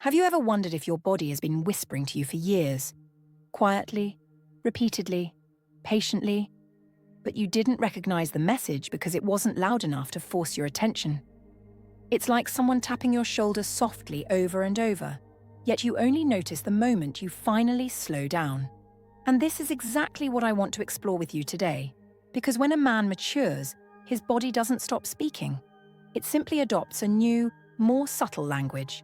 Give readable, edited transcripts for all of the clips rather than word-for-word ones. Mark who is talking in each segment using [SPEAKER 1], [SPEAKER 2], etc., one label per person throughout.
[SPEAKER 1] Have you ever wondered if your body has been whispering to you for years? Quietly, repeatedly, patiently, but you didn't recognize the message because it wasn't loud enough to force your attention. It's like someone tapping your shoulder softly over and over, yet you only notice the moment you finally slow down. And this is exactly what I want to explore with you today, because when a man matures, his body doesn't stop speaking. It simply adopts a new, more subtle language.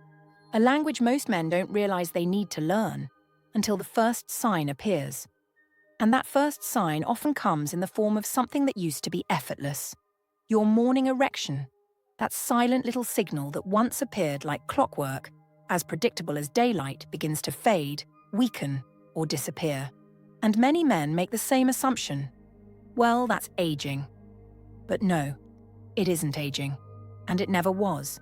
[SPEAKER 1] A language most men don't realize they need to learn until the first sign appears. And that first sign often comes in the form of something that used to be effortless. Your morning erection, that silent little signal that once appeared like clockwork, as predictable as daylight, begins to fade, weaken, or disappear. And many men make the same assumption. Well, that's aging. But no, it isn't aging, and it never was.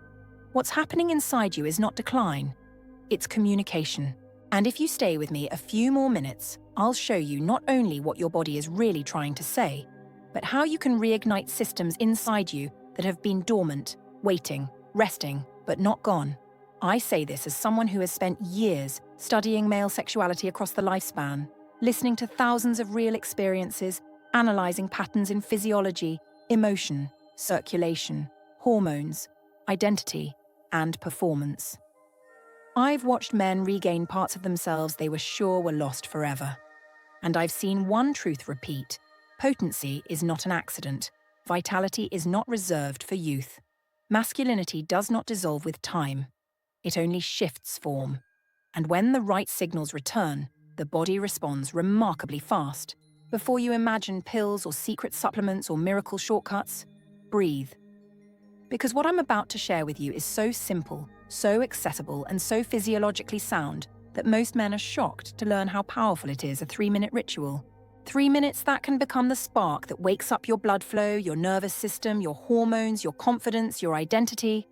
[SPEAKER 1] What's happening inside you is not decline, it's communication. And if you stay with me a few more minutes, I'll show you not only what your body is really trying to say, but how you can reignite systems inside you that have been dormant, waiting, resting, but not gone. I say this as someone who has spent years studying male sexuality across the lifespan, listening to thousands of real experiences, analyzing patterns in physiology, emotion, circulation, hormones, identity, and performance. I've watched men regain parts of themselves they were sure were lost forever. And I've seen one truth repeat: potency is not an accident. Vitality is not reserved for youth. Masculinity does not dissolve with time. It only shifts form. And when the right signals return, the body responds remarkably fast. Before you imagine pills or secret supplements or miracle shortcuts, breathe. Because what I'm about to share with you is so simple, so accessible, and so physiologically sound that most men are shocked to learn how powerful it is. A 3-minute ritual. 3 minutes that can become the spark that wakes up your blood flow, your nervous system, your hormones, your confidence, your identity,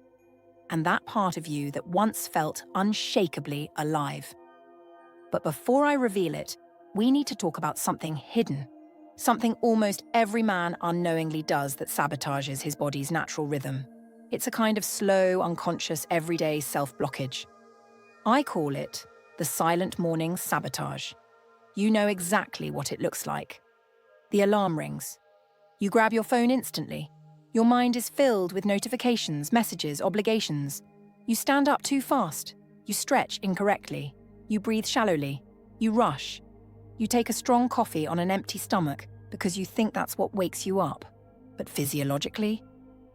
[SPEAKER 1] and that part of you that once felt unshakably alive. But before I reveal it, we need to talk about something hidden. Something almost every man unknowingly does that sabotages his body's natural rhythm. It's a kind of slow, unconscious, everyday self-blockage. I call it the silent morning sabotage. You know exactly what it looks like. The alarm rings. You grab your phone instantly. Your mind is filled with notifications, messages, obligations. You stand up too fast. You stretch incorrectly. You breathe shallowly. You rush. You take a strong coffee on an empty stomach because you think that's what wakes you up. But physiologically,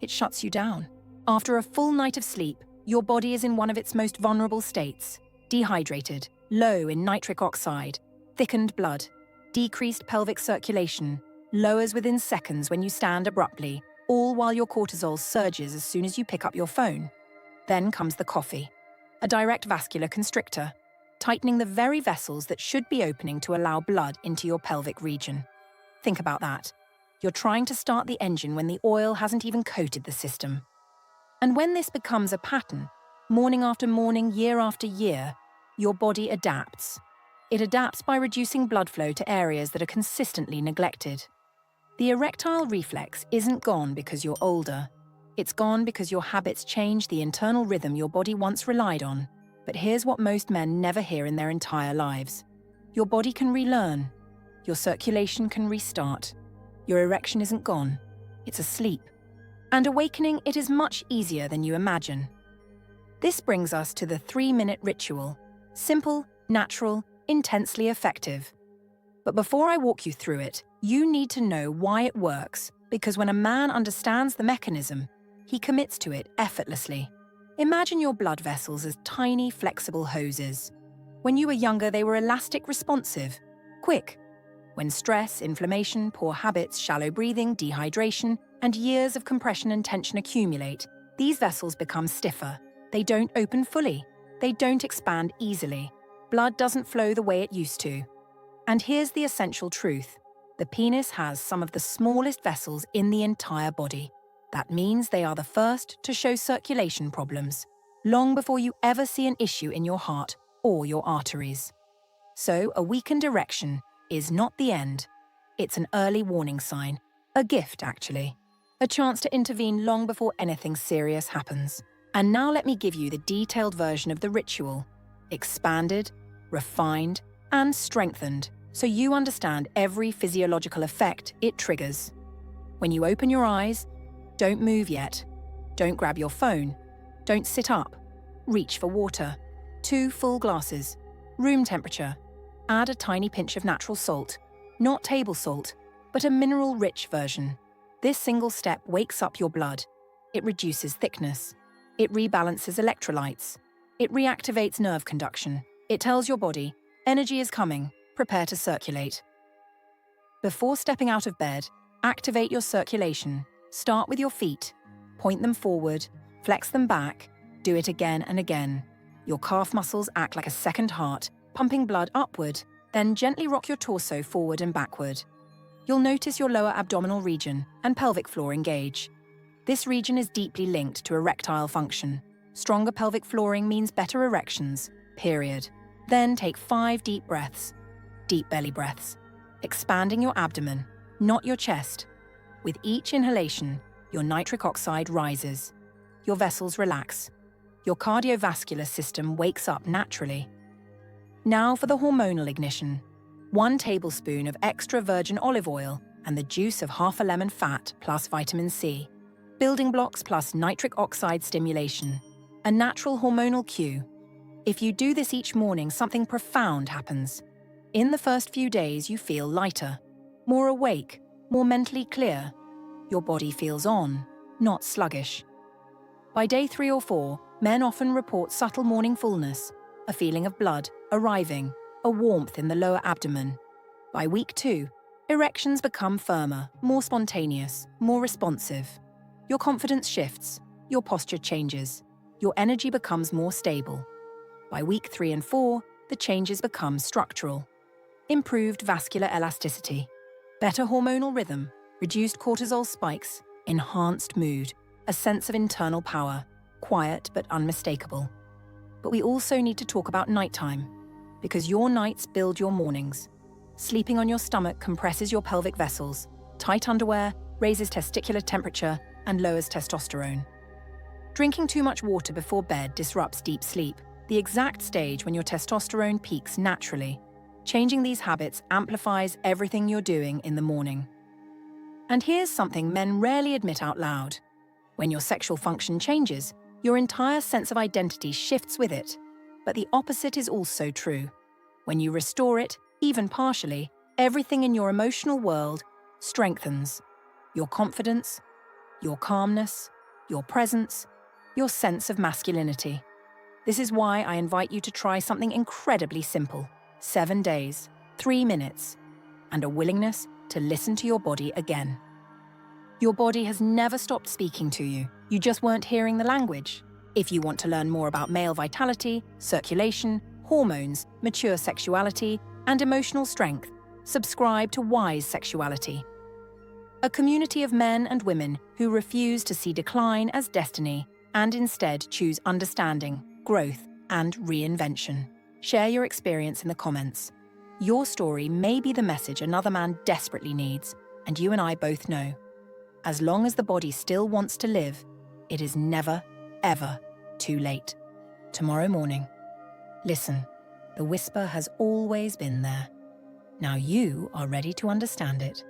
[SPEAKER 1] it shuts you down. After a full night of sleep, your body is in one of its most vulnerable states: dehydrated, low in nitric oxide, thickened blood, decreased pelvic circulation, lowers within seconds when you stand abruptly, all while your cortisol surges as soon as you pick up your phone. Then comes the coffee, a direct vascular constrictor, tightening the very vessels that should be opening to allow blood into your pelvic region. Think about that. You're trying to start the engine when the oil hasn't even coated the system. And when this becomes a pattern, morning after morning, year after year, your body adapts. It adapts by reducing blood flow to areas that are consistently neglected. The erectile reflex isn't gone because you're older. It's gone because your habits change the internal rhythm your body once relied on. But here's what most men never hear in their entire lives. Your body can relearn. Your circulation can restart. Your erection isn't gone. It's asleep. And awakening it is much easier than you imagine. This brings us to the 3-minute ritual. Simple, natural, intensely effective. But before I walk you through it, you need to know why it works, because when a man understands the mechanism, he commits to it effortlessly. Imagine your blood vessels as tiny, flexible hoses. When you were younger, they were elastic, responsive, quick. When stress, inflammation, poor habits, shallow breathing, dehydration, and years of compression and tension accumulate, these vessels become stiffer. They don't open fully. They don't expand easily. Blood doesn't flow the way it used to. And here's the essential truth. The penis has some of the smallest vessels in the entire body. That means they are the first to show circulation problems, long before you ever see an issue in your heart or your arteries. So a weakened erection is not the end. It's an early warning sign, a gift actually, a chance to intervene long before anything serious happens. And now let me give you the detailed version of the ritual, expanded, refined, and strengthened, so you understand every physiological effect it triggers. When you open your eyes, don't move yet. Don't grab your phone. Don't sit up. Reach for water. 2 full glasses. Room temperature. Add a tiny pinch of natural salt. Not table salt, but a mineral-rich version. This single step wakes up your blood. It reduces thickness. It rebalances electrolytes. It reactivates nerve conduction. It tells your body, energy is coming, prepare to circulate. Before stepping out of bed, activate your circulation. Start with your feet. Point them forward, flex them back, do it again and again. Your calf muscles act like a second heart, pumping blood upward, then gently rock your torso forward and backward. You'll notice your lower abdominal region and pelvic floor engage. This region is deeply linked to erectile function. Stronger pelvic flooring means better erections, period. Then take 5 deep breaths, deep belly breaths, expanding your abdomen, not your chest. With each inhalation, your nitric oxide rises. Your vessels relax. Your cardiovascular system wakes up naturally. Now for the hormonal ignition. 1 tablespoon of extra virgin olive oil and the juice of half a lemon fat plus vitamin C. Building blocks plus nitric oxide stimulation. A natural hormonal cue. If you do this each morning, something profound happens. In the first few days, you feel lighter, more awake, more mentally clear. Your body feels on, not sluggish. By day 3 or 4, men often report subtle morning fullness, a feeling of blood arriving, a warmth in the lower abdomen. By week 2, erections become firmer, more spontaneous, more responsive. Your confidence shifts, your posture changes, your energy becomes more stable. By week 3 and 4, the changes become structural. Improved vascular elasticity, better hormonal rhythm, reduced cortisol spikes, enhanced mood, a sense of internal power, quiet but unmistakable. But we also need to talk about nighttime, because your nights build your mornings. Sleeping on your stomach compresses your pelvic vessels. Tight underwear raises testicular temperature and lowers testosterone. Drinking too much water before bed disrupts deep sleep, the exact stage when your testosterone peaks naturally. Changing these habits amplifies everything you're doing in the morning. And here's something men rarely admit out loud. When your sexual function changes, your entire sense of identity shifts with it. But the opposite is also true. When you restore it, even partially, everything in your emotional world strengthens. Your confidence, your calmness, your presence, your sense of masculinity. This is why I invite you to try something incredibly simple. 7 days, 3 minutes, and a willingness to listen to your body again. Your body has never stopped speaking to you. You just weren't hearing the language. If you want to learn more about male vitality, circulation, hormones, mature sexuality, and emotional strength, subscribe to Wise Sexuality. A community of men and women who refuse to see decline as destiny and instead choose understanding, growth, and reinvention. Share your experience in the comments. Your story may be the message another man desperately needs, and you and I both know. As long as the body still wants to live, it is never, ever too late. Tomorrow morning. Listen, the whisper has always been there. Now you are ready to understand it.